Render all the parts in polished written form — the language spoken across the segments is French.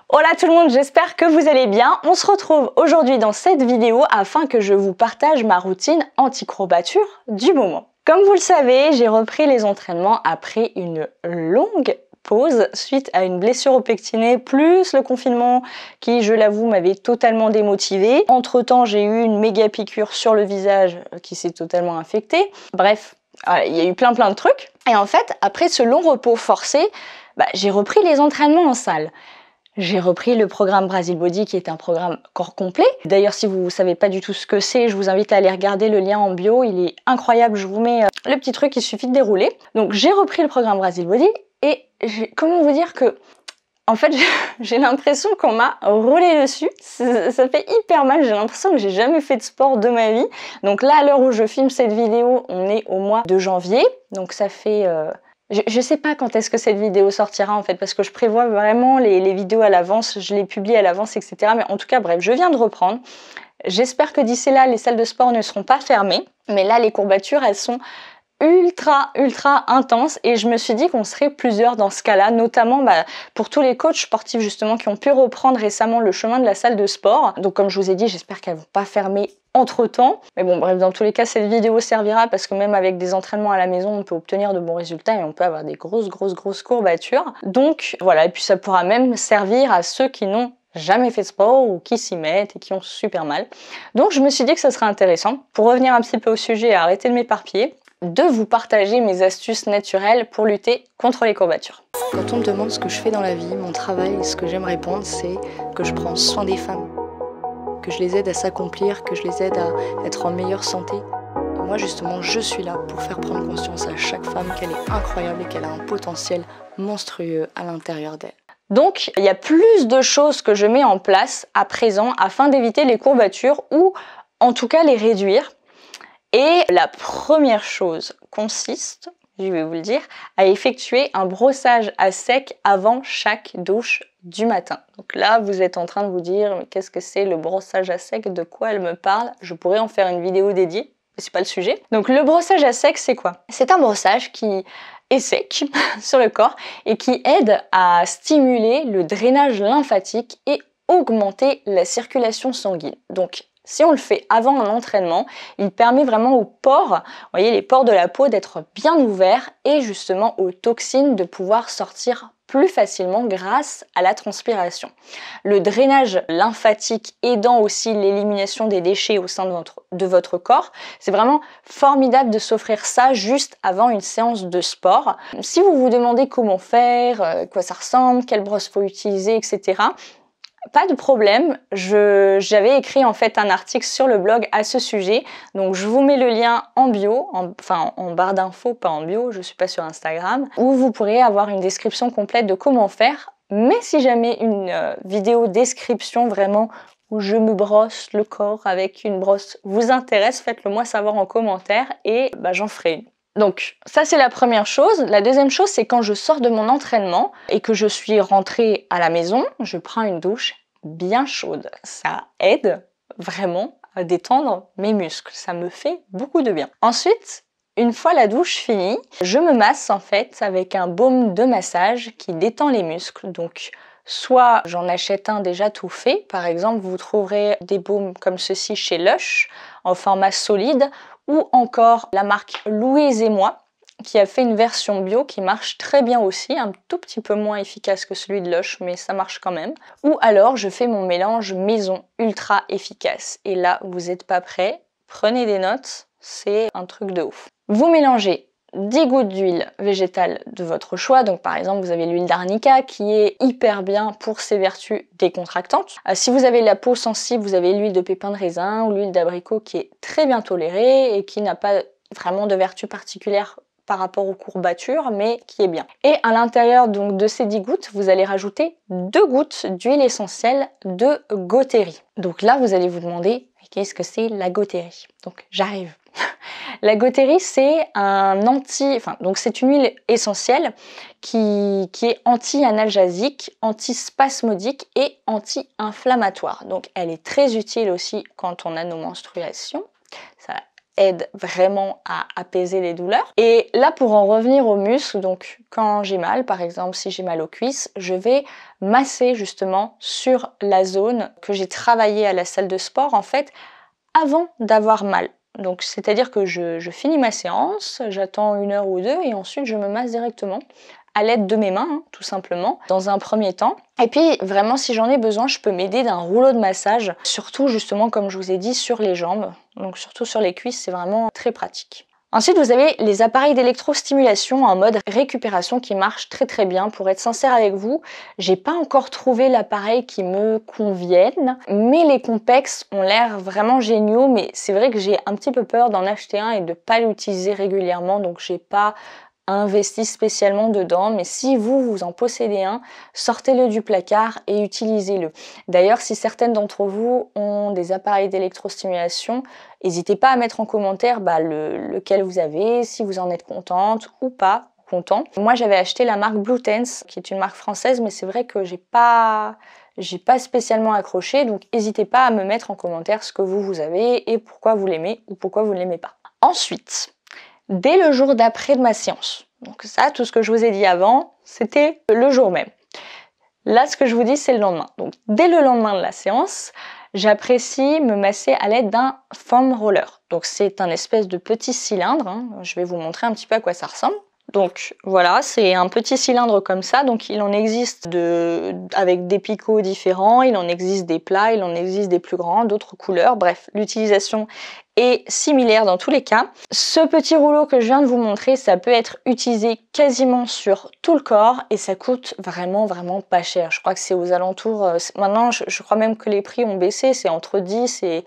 Hola tout le monde, j'espère que vous allez bien. On se retrouve aujourd'hui dans cette vidéo afin que je vous partage ma routine anti-courbature du moment. Comme vous le savez, j'ai repris les entraînements après une longue pause suite à une blessure au pectiné plus le confinement qui, je l'avoue, m'avait totalement démotivée. Entre temps, j'ai eu une méga piqûre sur le visage qui s'est totalement infectée. Bref, il y a eu plein de trucs. Et en fait, après ce long repos forcé, j'ai repris les entraînements en salle. J'ai repris le programme Brasil Body qui est un programme corps complet. D'ailleurs, si vous ne savez pas du tout ce que c'est, je vous invite à aller regarder le lien en bio. Il est incroyable, je vous mets le petit truc, il suffit de dérouler. Donc j'ai repris le programme Brasil Body et comment vous dire que en fait j'ai l'impression qu'on m'a roulé dessus. Ça fait hyper mal, j'ai l'impression que j'ai jamais fait de sport de ma vie. Donc là, à l'heure où je filme cette vidéo, on est au mois de janvier. Donc ça fait... Je sais pas quand est-ce que cette vidéo sortira en fait, parce que je prévois vraiment les vidéos à l'avance, je les publie à l'avance, etc. Mais en tout cas, bref, je viens de reprendre. J'espère que d'ici là, les salles de sport ne seront pas fermées. Mais là, les courbatures, elles sont ultra intenses et je me suis dit qu'on serait plusieurs dans ce cas-là, notamment pour tous les coachs sportifs justement qui ont pu reprendre récemment le chemin de la salle de sport. Donc comme je vous ai dit, j'espère qu'elles vont pas fermer entre temps. Mais bon, bref, dans tous les cas, cette vidéo servira parce que même avec des entraînements à la maison, on peut obtenir de bons résultats et on peut avoir des grosses courbatures. Donc voilà, et puis ça pourra même servir à ceux qui n'ont jamais fait de sport ou qui s'y mettent et qui ont super mal. Donc je me suis dit que ça serait intéressant, pour revenir un petit peu au sujet et arrêter de m'éparpiller, de vous partager mes astuces naturelles pour lutter contre les courbatures. Quand on me demande ce que je fais dans la vie, mon travail, ce que j'aime répondre, c'est que je prends soin des femmes, que je les aide à s'accomplir, que je les aide à être en meilleure santé. Et moi justement, je suis là pour faire prendre conscience à chaque femme qu'elle est incroyable et qu'elle a un potentiel monstrueux à l'intérieur d'elle. Donc, il y a plus de choses que je mets en place à présent afin d'éviter les courbatures ou en tout cas les réduire. Et la première chose consiste, je vais vous le dire, à effectuer un brossage à sec avant chaque douche du matin. Donc là, vous êtes en train de vous dire, mais qu'est-ce que c'est le brossage à sec? De quoi elle me parle? Je pourrais en faire une vidéo dédiée, mais c'est pas le sujet. Donc le brossage à sec, c'est quoi? C'est un brossage qui est sec sur le corps et qui aide à stimuler le drainage lymphatique et augmenter la circulation sanguine. Donc si on le fait avant un entraînement, il permet vraiment aux pores, vous voyez les pores de la peau d'être bien ouverts et justement aux toxines de pouvoir sortir plus facilement grâce à la transpiration. Le drainage lymphatique aidant aussi l'élimination des déchets au sein de votre corps, c'est vraiment formidable de s'offrir ça juste avant une séance de sport. Si vous vous demandez comment faire, quoi ça ressemble, quelle brosse faut utiliser, etc., pas de problème, j'avais écrit en fait un article sur le blog à ce sujet, donc je vous mets le lien en bio, en barre d'infos, pas en bio, je suis pas sur Instagram, où vous pourrez avoir une description complète de comment faire, mais si jamais une vidéo description vraiment où je me brosse le corps avec une brosse vous intéresse, faites-le moi savoir en commentaire et j'en ferai une. Donc ça c'est la première chose. La deuxième chose c'est quand je sors de mon entraînement et que je suis rentrée à la maison, je prends une douche bien chaude. Ça aide vraiment à détendre mes muscles. Ça me fait beaucoup de bien. Ensuite, une fois la douche finie, je me masse en fait avec un baume de massage qui détend les muscles. Donc soit j'en achète un déjà tout fait. Par exemple, vous trouverez des baumes comme ceci chez Lush en format solide ou encore la marque Louise et moi qui a fait une version bio qui marche très bien aussi, un tout petit peu moins efficace que celui de Lush, mais ça marche quand même. Ou alors je fais mon mélange maison ultra efficace. Et là, vous n'êtes pas prêts, prenez des notes, c'est un truc de ouf. Vous mélangez 10 gouttes d'huile végétale de votre choix, donc par exemple vous avez l'huile d'arnica qui est hyper bien pour ses vertus décontractantes. Si vous avez la peau sensible, vous avez l'huile de pépin de raisin ou l'huile d'abricot qui est très bien tolérée et qui n'a pas vraiment de vertus particulières par rapport aux courbatures, mais qui est bien. Et à l'intérieur donc de ces 10 gouttes, vous allez rajouter 2 gouttes d'huile essentielle de Gotheri. Donc là, vous allez vous demander, qu'est-ce que c'est la Gotheri? Donc j'arrive. La Gotheri, c'est c'est une huile essentielle qui est anti-analgésique, anti-spasmodique et anti-inflammatoire. Donc elle est très utile aussi quand on a nos menstruations. Ça aide vraiment à apaiser les douleurs. Et là, pour en revenir aux muscles, donc quand j'ai mal, par exemple si j'ai mal aux cuisses, je vais masser justement sur la zone que j'ai travaillée à la salle de sport en fait avant d'avoir mal. Donc c'est-à-dire que je finis ma séance, j'attends 1 heure ou 2 et ensuite je me masse directement à l'aide de mes mains, hein, tout simplement, dans un premier temps. Et puis vraiment, si j'en ai besoin, je peux m'aider d'un rouleau de massage, surtout justement, comme je vous ai dit, sur les jambes, donc surtout sur les cuisses, c'est vraiment très pratique. Ensuite, vous avez les appareils d'électrostimulation en mode récupération qui marchent très très bien. Pour être sincère avec vous, j'ai pas encore trouvé l'appareil qui me convienne, mais les Compex ont l'air vraiment géniaux, mais c'est vrai que j'ai un petit peu peur d'en acheter un et de pas l'utiliser régulièrement, donc j'ai pas investi spécialement dedans, mais si vous en possédez un, sortez-le du placard et utilisez-le. D'ailleurs, si certaines d'entre vous ont des appareils d'électrostimulation, n'hésitez pas à mettre en commentaire lequel vous avez, si vous en êtes contente ou pas content. Moi, j'avais acheté la marque Bluetense, qui est une marque française, mais c'est vrai que j'ai pas spécialement accroché, donc n'hésitez pas à me mettre en commentaire ce que vous avez et pourquoi vous l'aimez ou pourquoi vous ne l'aimez pas. Ensuite, dès le jour d'après de ma séance. Donc ça, tout ce que je vous ai dit avant, c'était le jour même. Là, ce que je vous dis, c'est le lendemain. Donc dès le lendemain de la séance, j'apprécie me masser à l'aide d'un foam roller. Donc c'est un espèce de petit cylindre, hein. Je vais vous montrer un petit peu à quoi ça ressemble. Donc voilà, c'est un petit cylindre comme ça, donc il en existe avec des picots différents, il en existe des plats, il en existe des plus grands, d'autres couleurs, bref, l'utilisation est similaire dans tous les cas. Ce petit rouleau que je viens de vous montrer, ça peut être utilisé quasiment sur tout le corps et ça coûte vraiment pas cher. Je crois que c'est aux alentours, maintenant je crois même que les prix ont baissé, c'est entre 10 et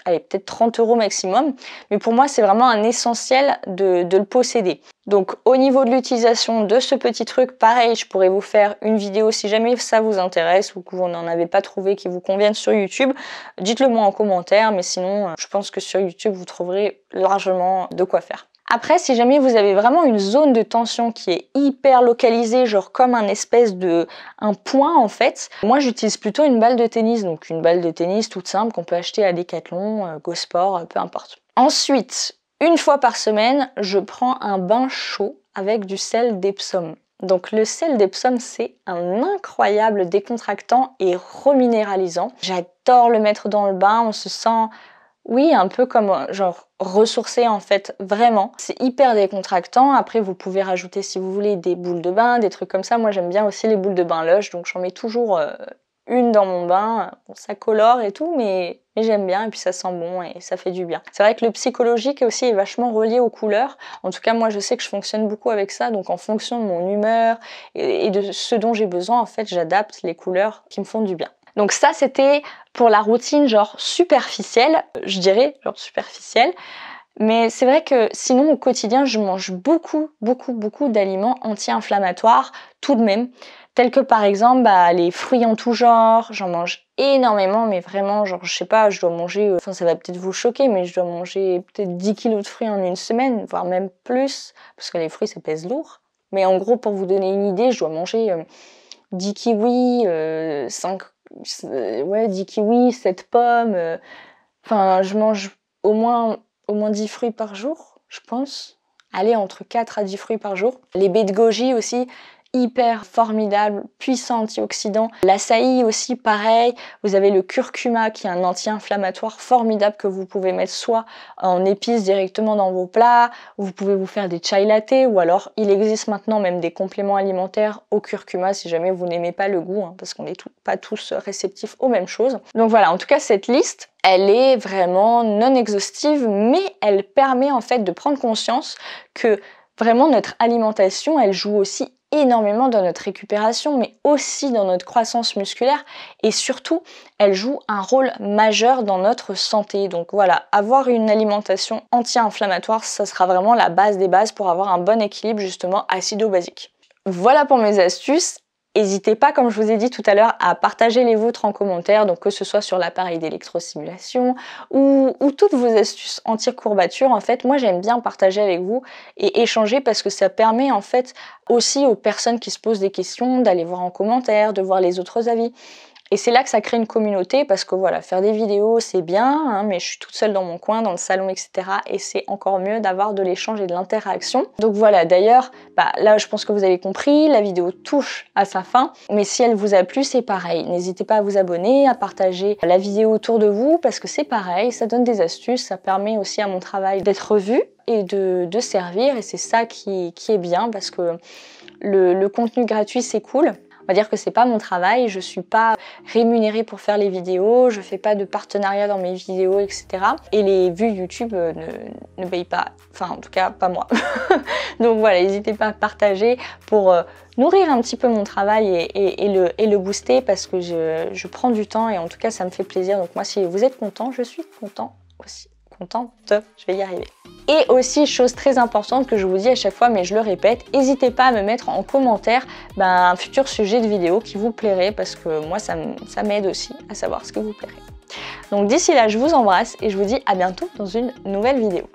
allez, peut-être 30 € maximum, mais pour moi c'est vraiment un essentiel de le posséder. Donc au niveau de l'utilisation de ce petit truc, pareil, je pourrais vous faire une vidéo si jamais ça vous intéresse ou que vous n'en avez pas trouvé qui vous convienne sur YouTube. Dites-le moi en commentaire, mais sinon je pense que sur YouTube vous trouverez largement de quoi faire. Après, si jamais vous avez vraiment une zone de tension qui est hyper localisée, genre comme un point en fait, moi j'utilise plutôt une balle de tennis, donc une balle de tennis toute simple qu'on peut acheter à Decathlon, Go Sport, peu importe. Ensuite, une fois par semaine, je prends un bain chaud avec du sel d'Epsom. Donc le sel d'Epsom, c'est un incroyable décontractant et reminéralisant. J'adore le mettre dans le bain, on se sent, oui, un peu comme genre ressourcé en fait, vraiment. C'est hyper décontractant. Après, vous pouvez rajouter si vous voulez des boules de bain, des trucs comme ça. Moi, j'aime bien aussi les boules de bain Lush, donc j'en mets toujours une dans mon bain. Bon, ça colore et tout, mais j'aime bien et puis ça sent bon et ça fait du bien. C'est vrai que le psychologique aussi est vachement relié aux couleurs. En tout cas, moi, je sais que je fonctionne beaucoup avec ça. Donc, en fonction de mon humeur et de ce dont j'ai besoin, en fait, j'adapte les couleurs qui me font du bien. Donc ça, c'était pour la routine genre superficielle, je dirais, genre superficielle. Mais c'est vrai que sinon, au quotidien, je mange beaucoup d'aliments anti-inflammatoires tout de même. Tels que par exemple les fruits en tout genre, j'en mange énormément, mais vraiment, genre je sais pas, je dois manger, enfin ça va peut-être vous choquer, mais je dois manger peut-être 10 kilos de fruits en une semaine, voire même plus, parce que les fruits ça pèse lourd. Mais en gros, pour vous donner une idée, je dois manger 10 kiwis, 10 kiwis, 7 pommes, enfin je mange au moins 10 fruits par jour, je pense. Allez, entre 4 à 10 fruits par jour. Les baies de goji aussi, hyper formidable, puissant antioxydant. L'açaï aussi, pareil. Vous avez le curcuma qui est un anti-inflammatoire formidable que vous pouvez mettre soit en épices directement dans vos plats, vous pouvez vous faire des chai latte ou alors il existe maintenant même des compléments alimentaires au curcuma si jamais vous n'aimez pas le goût, hein, parce qu'on n'est pas tous réceptifs aux mêmes choses. Donc voilà, en tout cas cette liste, elle est vraiment non exhaustive, mais elle permet en fait de prendre conscience que vraiment notre alimentation, elle joue aussi énormément dans notre récupération, mais aussi dans notre croissance musculaire et surtout, elle joue un rôle majeur dans notre santé. Donc voilà, avoir une alimentation anti-inflammatoire, ça sera vraiment la base des bases pour avoir un bon équilibre justement acido-basique. Voilà pour mes astuces. N'hésitez pas, comme je vous ai dit tout à l'heure, à partager les vôtres en commentaire, donc que ce soit sur l'appareil d'électrostimulation ou toutes vos astuces anti-courbatures. En fait, moi j'aime bien partager avec vous et échanger parce que ça permet en fait aussi aux personnes qui se posent des questions d'aller voir en commentaire, de voir les autres avis. Et c'est là que ça crée une communauté parce que voilà, faire des vidéos c'est bien, hein, mais je suis toute seule dans mon coin, dans le salon, etc. Et c'est encore mieux d'avoir de l'échange et de l'interaction. Donc voilà, d'ailleurs, là je pense que vous avez compris, la vidéo touche à sa fin. Mais si elle vous a plu, c'est pareil. N'hésitez pas à vous abonner, à partager la vidéo autour de vous parce que c'est pareil, ça donne des astuces, ça permet aussi à mon travail d'être vu et de servir. Et c'est ça qui est bien parce que le contenu gratuit c'est cool. On va dire que c'est pas mon travail, je suis pas rémunérée pour faire les vidéos, je fais pas de partenariat dans mes vidéos, etc. Et les vues YouTube ne payent pas, enfin en tout cas pas moi. Donc voilà, n'hésitez pas à partager pour nourrir un petit peu mon travail et le booster parce que je prends du temps et en tout cas ça me fait plaisir. Donc moi si vous êtes content, je suis content aussi. Contente, je vais y arriver. Et aussi, chose très importante que je vous dis à chaque fois, mais je le répète, n'hésitez pas à me mettre en commentaire un futur sujet de vidéo qui vous plairait parce que moi, ça m'aide aussi à savoir ce qui vous plairait. Donc d'ici là, je vous embrasse et je vous dis à bientôt dans une nouvelle vidéo.